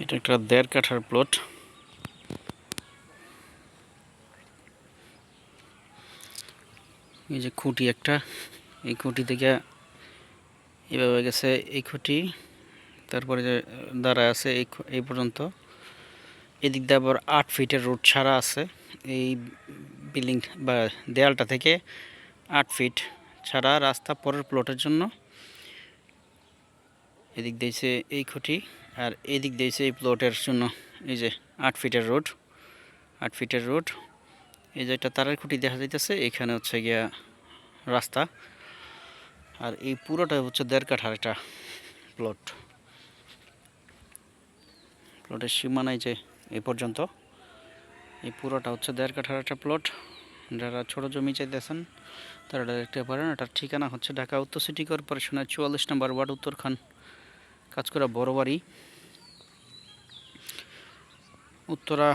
এটা একটা ১.৫ কাঠার প্লট। এই যে খুঁটি একটা, এই খুঁটি থেকে এভাবে গেছে এই খুঁটি, তারপরে যে দাঁড়ায় আছে এই পর্যন্ত। এদিক দিয়ে আবার ৮ ফিটের রোড ছাড়া আছে। এই বিল্ডিং বা দেয়ালটা থেকে ৮ ফিট ছাড়া রাস্তা পরের প্লটের জন্য। এদিক দিয়েছে এই খুঁটি, আর এদিক দিয়েছে এই প্লটের জন্য। এই যে ৮ ফিটের রোড, ৮ ফিটের রোড। এই যে একটা তারের খুঁটি দেখা যাইতেছে, এখানে হচ্ছে গিয়া রাস্তা। আর এই পুরোটা হচ্ছে ১.৫ কাঠার একটা প্লট। প্লটের সীমানায় যে এই পর্যন্ত, এই পুরোটা হচ্ছে ১.৫ কাঠার একটা প্লট। যারা ছোট জমি চাইতেছেন তারা দেখতে পারেন। এটার ঠিকানা হচ্ছে ঢাকা উত্তর সিটি কর্পোরেশনের ৪৪ নম্বর ওয়ার্ড, উত্তরখান, কাজকরা বড় বাড়ি। উত্তরা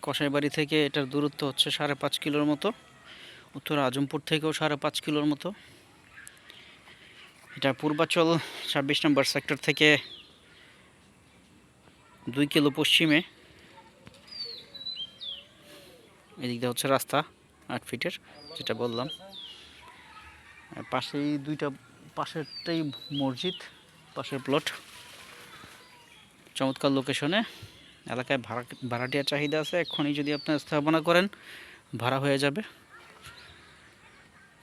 কসাইবাড়ি থেকে এটার দূরত্ব হচ্ছে ৫.৫ কিলোর মতো। উত্তরা আজমপুর থেকেও ৫.৫ কিলোর মতো। এটা পূর্বাচল ২৬ নম্বর সেক্টর থেকে ২ কিলো পশ্চিমে। এদিক দিয়ে হচ্ছে রাস্তা ৮ ফিটের, যেটা বললাম। পাশেই পাশেরটাই মসজিদ, পাশের প্লট। চমৎকার লোকেশনে, এলাকায় ভাড়াটিয়ার চাহিদা আছে। এখনই যদি আপনি স্থাপনা করেন ভাড়া হয়ে যাবে,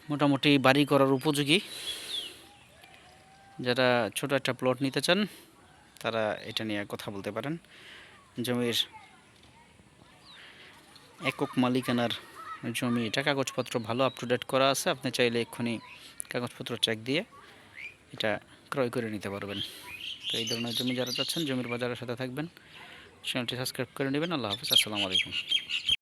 মোটামুটি বাড়ি করার উপযোগী। যারা ছোট একটা প্লট নিতে চান তারা এটা নিয়ে কথা বলতে পারেন। জমির একক মালিকানার জমি, এটা কাগজপত্র ভালো আপ টু ডেট করা আছে। আপনি চাইলে এক্ষুনি কাগজপত্র চেক দিয়ে এটা ক্রয় করে নিতে পারবেন। তো এই ধরনের জমি যারা চাচ্ছেন, জমির বাজারের সাথে থাকবেন। চ্যানেলটি সাবস্ক্রাইব করে নেবেন। আল্লাহ হাফেজ, আসসালামু আলাইকুম।